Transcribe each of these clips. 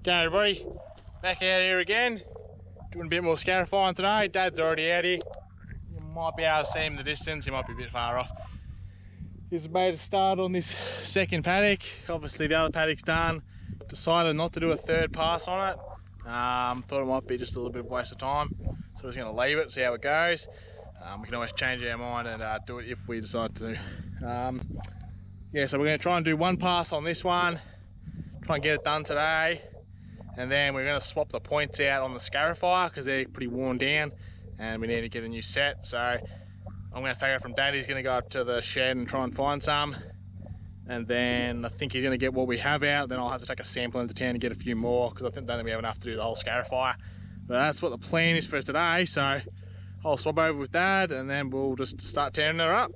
G'day everybody, back out here again, doing a bit more scarifying today. Dad's already out here. You might be able to see him in the distance, he might be a bit far off. He's made a start on this second paddock. Obviously the other paddock's done. Decided not to do a third pass on it. Thought it might be just a little bit of a waste of time. So we're just going to leave it, see how it goes. We can always change our mind and do it if we decide to. Yeah, so we're going to try and do one pass on this one. Try and get it done today. And then we're going to swap the points out on the scarifier because they're pretty worn down and we need to get a new set. So I'm going to take it from Dad. He's going to go up to the shed and try and find some. And then I think he's going to get what we have out. Then I'll have to take a sample into town and get a few more because I don't think we have enough to do the whole scarifier. But that's what the plan is for today. So I'll swap over with Dad and then we'll just start tearing her up.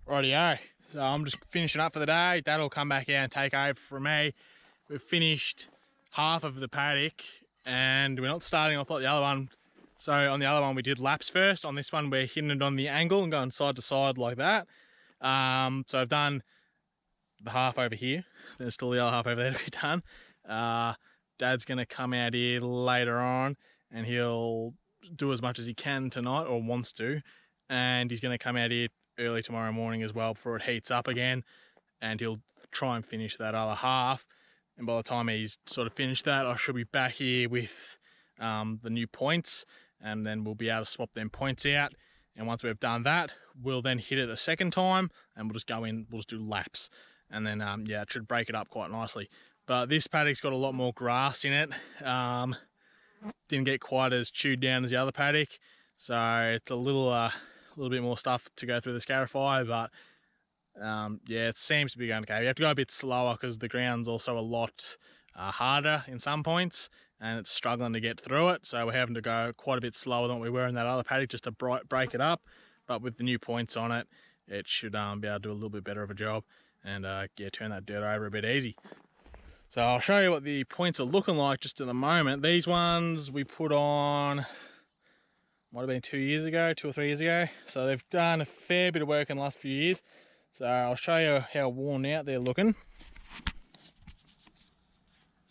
Rightio, so I'm just finishing up for the day. Dad will come back out and take over from me. We've finished half of the paddock and we're not starting off like the other one. So on the other one we did laps first. On this one we're hitting it on the angle and going side to side like that. So I've done the half over here. There's still the other half over there to be done. Dad's going to come out here later on and he'll do as much as he can tonight or wants to. And he's going to come out here early tomorrow morning as well before it heats up again, and he'll try and finish that other half. And by the time he's sort of finished that, I should be back here with the new points, and then we'll be able to swap them points out. And once we've done that, we'll then hit it a second time and we'll just go in, we'll just do laps, and then yeah, it should break it up quite nicely. But this paddock's got a lot more grass in it. Didn't get quite as chewed down as the other paddock, so it's a little bit more stuff to go through the scarifier, but yeah, it seems to be going okay. You have to go a bit slower because the ground's also a lot harder in some points and it's struggling to get through it, so we're having to go quite a bit slower than what we were in that other paddock just to break it up. But with the new points on it, it should be able to do a little bit better of a job and yeah, turn that dirt over a bit easy. So I'll show you what the points are looking like just at the moment. These ones we put on, might have been 2 years ago, 2 or 3 years ago. So they've done a fair bit of work in the last few years. So I'll show you how worn out they're looking.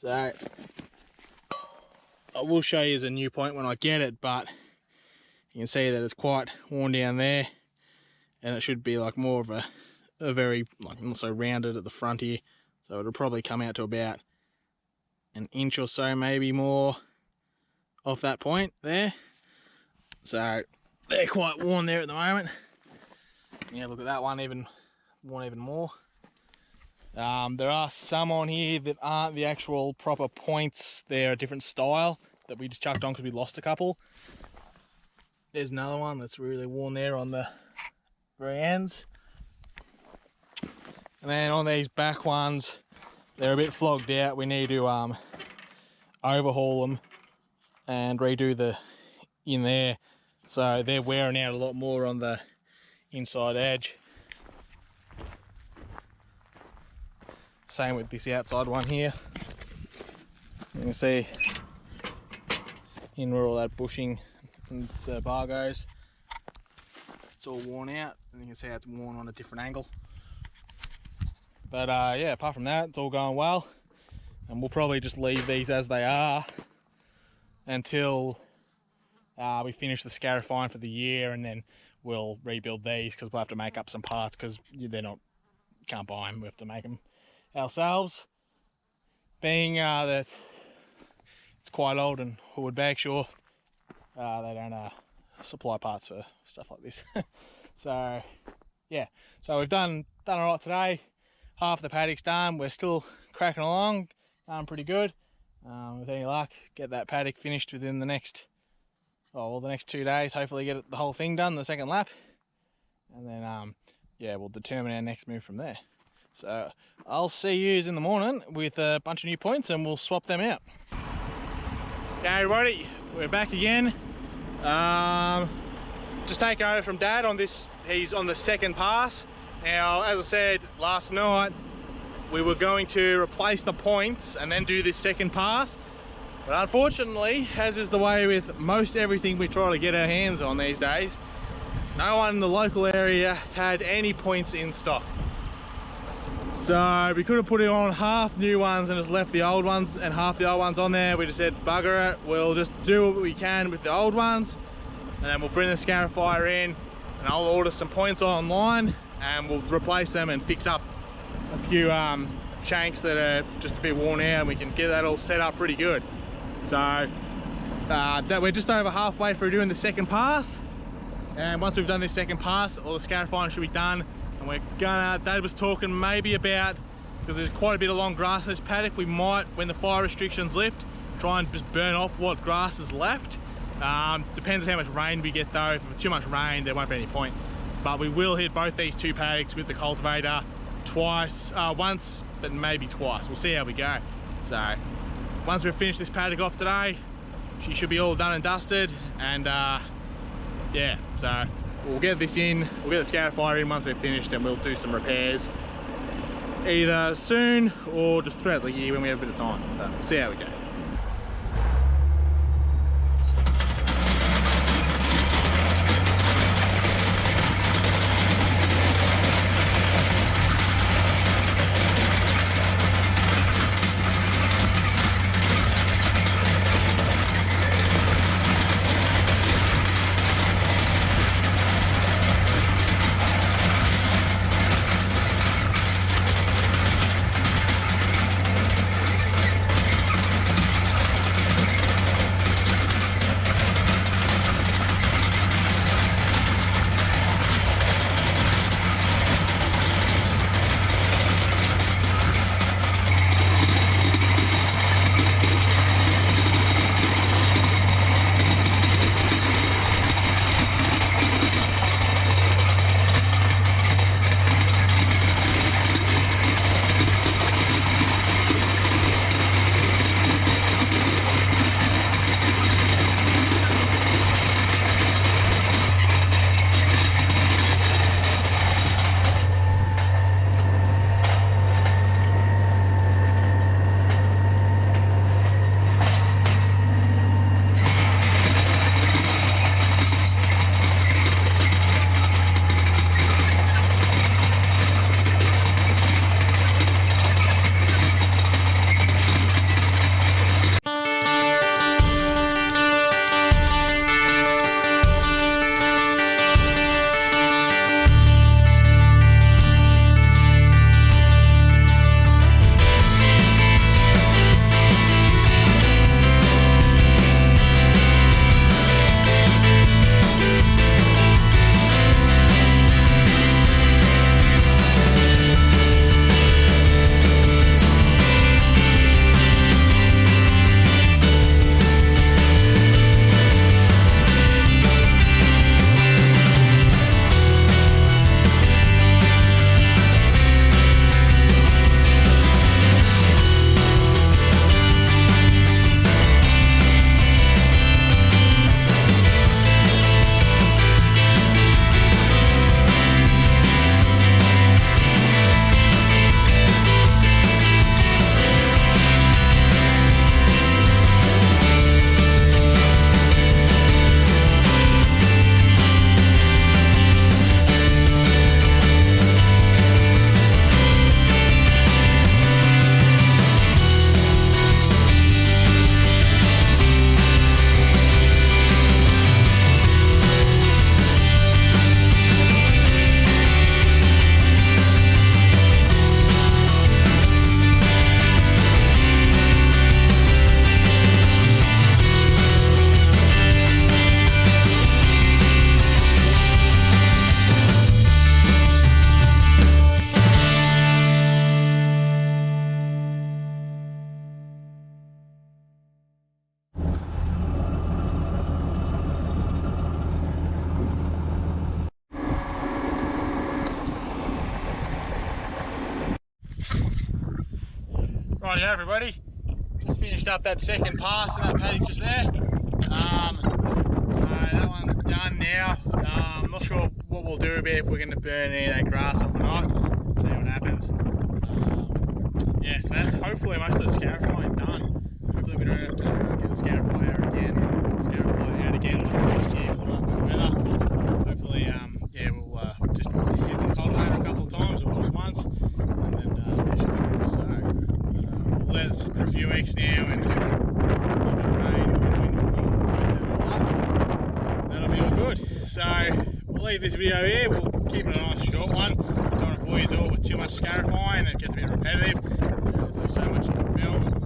So I will show you as a new point when I get it, but you can see that it's quite worn down there, and it should be like more of a very, like, not so rounded at the front here. So it'll probably come out to about an inch or so, maybe more, off that point there. So they're quite worn there at the moment. Yeah, look at that one, worn even more. There are some on here that aren't the actual proper points. They're a different style that we just chucked on because we lost a couple. There's another one that's really worn there on the very ends. And then on these back ones, they're a bit flogged out. We need to overhaul them and redo the in there. So they're wearing out a lot more on the inside edge. Same with this outside one here. You can see in where all that bushing and the bar goes, it's all worn out, and you can see how it's worn on a different angle. But yeah, apart from that, it's all going well, and we'll probably just leave these as they are until we finish the scarifying for the year, and then we'll rebuild these because we'll have to make up some parts because they're not, can't buy them, we have to make them ourselves. Being that it's quite old and Horwood Bagshaw, they don't supply parts for stuff like this. So yeah, so we've done all right today. Half the paddock's done. We're still cracking along, pretty good. With any luck, get that paddock finished within the next, the next 2 days. Hopefully get the whole thing done, the second lap, and then yeah, we'll determine our next move from there. So I'll see you in the morning with a bunch of new points, and we'll swap them out. Okay everybody, we're back again. Just taking over from Dad on this. He's on the second pass. Now, as I said last night, we were going to replace the points and then do this second pass. But unfortunately, as is the way with most everything we try to get our hands on these days, no one in the local area had any points in stock. So we could have put it on half new ones and just left the old ones and half the old ones on there. We just said, bugger it, we'll just do what we can with the old ones, and then we'll bring the scarifier in, and I'll order some points online, and we'll replace them and fix up a few shanks that are just a bit worn out, and we can get that all set up pretty good. So that we're just over halfway through doing the second pass, and once we've done this second pass, all the scarifying should be done. And we're gonna, Dad was talking maybe about, because there's quite a bit of long grass in this paddock, we might, when the fire restrictions lift, try and just burn off what grass is left. Depends on how much rain we get though. If it's too much rain, there won't be any point. But we will hit both these two paddocks with the cultivator once, but maybe twice. We'll see how we go. So once we've finished this paddock off today, she should be all done and dusted, and yeah, so we'll get this in, we'll get the scarifier in once we're finished, and we'll do some repairs either soon or just throughout the year when we have a bit of time. So we'll see how we go. Rightio everybody, just finished up that second pass in that paddock just there. So that one's done now. I'm not sure what we'll do about if we're going to burn any of that grass off or not. See what happens. Yeah, so that's hopefully most of the scarifying done. Hopefully we don't have to get the scarify out again last year with the wet weather. Hopefully, yeah, we'll just hit the cultivator a couple of times or just once, and then that should be good. So we'll let it sit for a few weeks now, and that'll be all good. So we'll leave this video here. We'll keep it a nice short one. Don't want to bore you all with too much scarifying. It gets a bit repetitive. There's so much you can film.